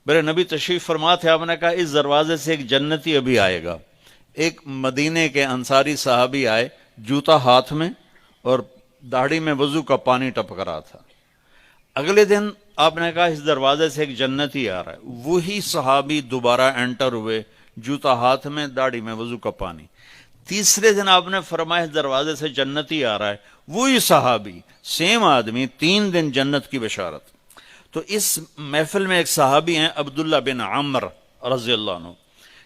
میرے نبی تشریف فرما تھے، آپ نے کہا اس دروازے سے ایک جنتی ابھی آئے گا۔ ایک مدینے کے انصاری صحابی آئے، جوتا ہاتھ میں اور داڑھی میں وضو کا پانی ٹپک رہا تھا۔ اگلے دن آپ نے کہا اس دروازے سے ایک جنتی آ رہا ہے، وہی صحابی دوبارہ انٹر ہوئے، جوتا ہاتھ میں، داڑھی میں وضو کا پانی۔ تیسرے دن آپ نے فرمایا اس دروازے سے جنتی آ رہا ہے، وہی صحابی، سیم آدمی، 3 دن جنت کی بشارت۔ تو اس محفل میں ایک صحابی ہیں عبداللہ بن عمر رضی اللہ عنہ،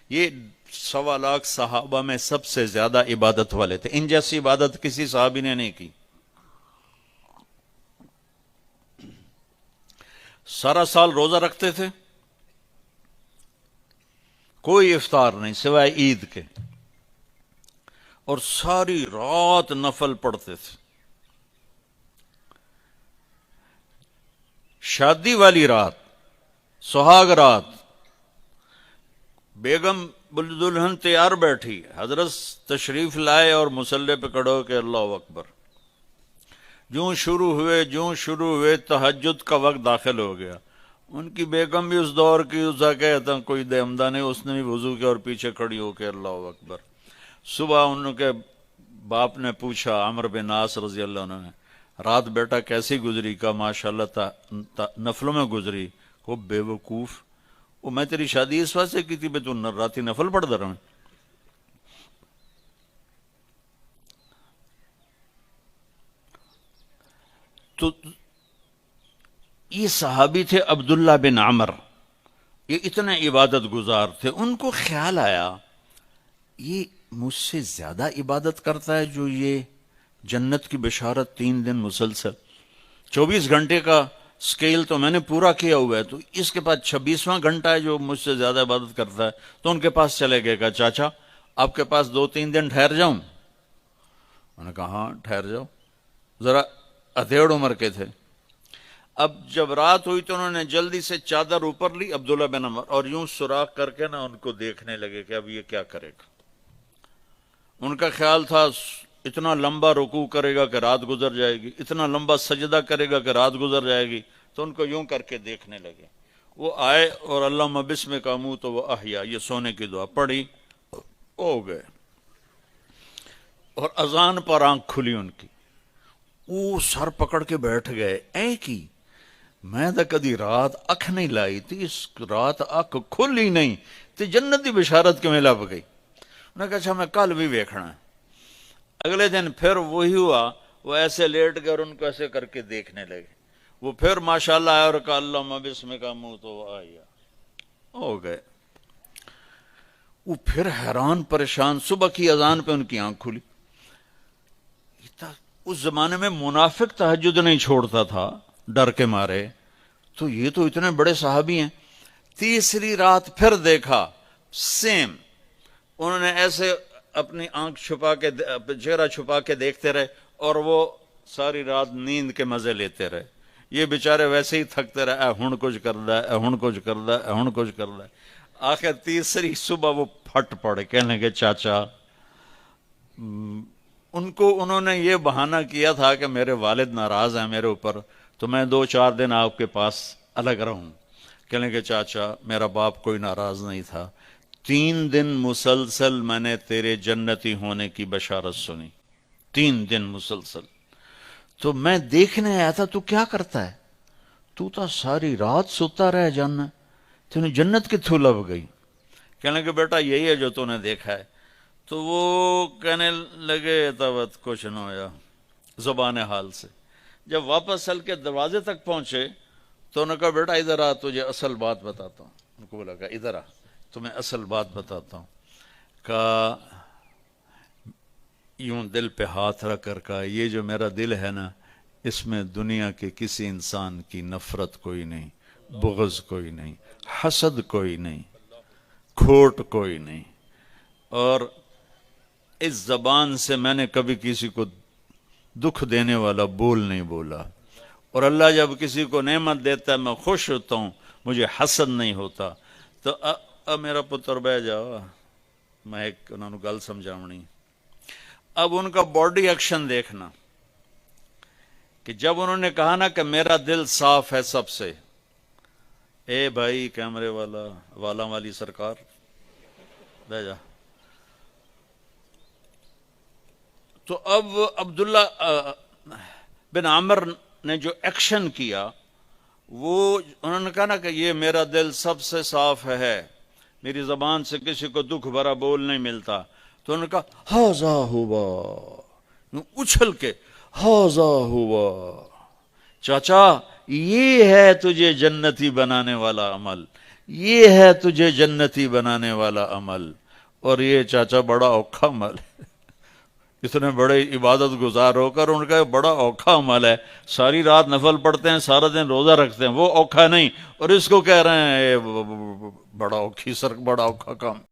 یہ 1.25 صحابہ میں سب سے زیادہ عبادت والے تھے، ان جیسی عبادت کسی صحابی نے نہیں کی۔ سارا سال روزہ رکھتے تھے، کوئی افطار نہیں سوائے عید کے، اور ساری رات نفل پڑھتے تھے۔ شادی والی رات، سہاگ رات، بیگم دلہن تیار بیٹھی، حضرت تشریف لائے اور مصلی پہ کھڑے ہو کہ اللہ اکبر۔ جوں شروع ہوئے تہجد کا وقت داخل ہو گیا۔ ان کی بیگم بھی اس دور کی، اسا کہتا کوئی دہمدہ نہیں، اس نے بھی وضو کیا اور پیچھے کھڑی ہو کے اللہ اکبر۔ صبح ان کے باپ نے پوچھا، عمر بن عاص رضی اللہ عنہ نے، رات بیٹا کیسی گزری؟ کا ماشاءاللہ نفلوں میں گزری۔ وہ بے وقوف، وہ میں تیری شادی اس واسطے کی تھی بے تو راتی نفل پڑھتا رہا۔ تو یہ صحابی تھے عبداللہ بن عمر، یہ اتنے عبادت گزار تھے۔ ان کو خیال آیا یہ مجھ سے زیادہ عبادت کرتا ہے جو یہ جنت کی بشارت 3 دن مسلسل، 24 گھنٹے کا سکیل تو میں نے پورا کیا ہوا ہے، تو اس کے پاس 26واں گھنٹہ ہے جو مجھ سے زیادہ عبادت کرتا ہے۔ تو ان کے پاس چلے گئے، کہا چاچا آپ کے پاس 2-3 دن ٹھہر جاؤں؟ انہوں نے کہا ہاں ٹھہر جاؤ۔ ذرا ادھیڑ عمر کے تھے۔ اب جب رات ہوئی تو انہوں نے جلدی سے چادر اوپر لی عبداللہ بن عمر، اور یوں سوراخ کر کے نا ان کو دیکھنے لگے کہ اب یہ کیا کرے گا۔ ان کا خیال تھا اتنا لمبا رکوع کرے گا کہ رات گزر جائے گی، اتنا لمبا سجدہ کرے گا کہ رات گزر جائے گی، تو ان کو یوں کر کے دیکھنے لگے۔ وہ آئے اور اللہم بسمک اموت و احیا، یہ سونے کی دعا پڑھی، ہو گئے۔ اور اذان پر آنکھ کھلی ان کی، وہ سر پکڑ کے بیٹھ گئے، اے کی میں تو کدی رات اکھ نہیں لائی تھی، اس رات اکھ کھلی نہیں تے جنتی بشارت کے میں لب گئی۔ انہوں نے کہا اچھا میں کل بھی ویکھنا ہے۔ اگلے دن پھر وہی ہوا، وہ ایسے لیٹ گئے اور ان کو ایسے کر کے دیکھنے لگے۔ وہ پھر ماشاءاللہ آیا اور کہا اللہم بسمک اموت و احیا، ہو گئے۔ وہ پھر حیران پریشان، صبح کی اذان پہ ان کی آنکھ کھلی۔ اس زمانے میں منافق تہجد نہیں چھوڑتا تھا ڈر کے مارے، تو یہ تو اتنے بڑے صحابی ہیں۔ تیسری رات پھر دیکھا سیم، انہوں نے ایسے اپنی آنکھ چھپا کے، چہرہ چھپا کے دیکھتے رہے، اور وہ ساری رات نیند کے مزے لیتے رہے۔ یہ بیچارے ویسے ہی تھکتے رہے، اے ہن کچھ کردا ہے، اے ہن کچھ کردا ہے، اے ہن کچھ کردا ہے۔ آخر تیسری صبح وہ پھٹ پڑے، کہنے لگے چاچا، ان کو انہوں نے یہ بہانہ کیا تھا کہ میرے والد ناراض ہیں میرے اوپر، تو میں 2-4 دن آپ کے پاس الگ رہوں۔ کہنے کہ چاچا میرا باپ کوئی ناراض نہیں تھا، 3 دن مسلسل میں نے تیرے جنتی ہونے کی بشارت سنی، 3 دن مسلسل، تو میں دیکھنے آیا تھا تو کیا کرتا ہے، تو ساری رات سوتا رہ جانا، تینوں جنت کتھوں لب گئی؟ کہنے کہ بیٹا یہی ہے جو تو نے دیکھا ہے۔ تو وہ کہنے لگے تب کچھ نہ ہویا، زبان حال سے۔ جب واپس چل کے دروازے تک پہنچے تو انہوں نے کہا بیٹا ادھر آ، تجھے اصل بات بتاتا ہوں۔ ان کو بولا کہ ادھر آ، تمہیں اصل بات بتاتا ہوں۔ کہا یوں دل پہ ہاتھ رکھ کر کہا یہ جو میرا دل ہے نا، اس میں دنیا کے کسی انسان کی نفرت کوئی نہیں، بغض کوئی نہیں، حسد کوئی نہیں، کھوٹ کوئی نہیں، اور اس زبان سے میں نے کبھی کسی کو دکھ دینے والا بول نہیں بولا، اور اللہ جب کسی کو نعمت دیتا ہے میں خوش ہوتا ہوں، مجھے حسد نہیں ہوتا۔ تو میرا پتر بہ جاؤ، میں ایک انہوں نے گل سمجھاونی۔ اب ان کا باڈی ایکشن دیکھنا کہ جب انہوں نے کہا نا کہ میرا دل صاف ہے سب سے، اے بھائی کیمرے والا والی سرکار بھیجا. تو اب عبداللہ بن عامر نے جو ایکشن کیا وہ انہوں نے کہا نا کہ یہ میرا دل سب سے صاف ہے، میری زبان سے کسی کو دکھ بھرا بول نہیں ملتا. تو انہوں نے کہا ہاذا ہوا، اچھل کے ہاذا ہوا، چاچا یہ ہے تجھے جنتی بنانے والا عمل، یہ ہے تجھے جنتی بنانے والا عمل. اور یہ چاچا بڑا اوکھا عمل ہے، اتنے بڑے عبادت گزار ہو کر ان کا بڑا اوکھا عمل ہے. ساری رات نفل پڑھتے ہیں، سارا دن روزہ رکھتے ہیں، وہ اوکھا نہیں، اور اس کو کہہ رہے ہیں بڑا اوکھا کام.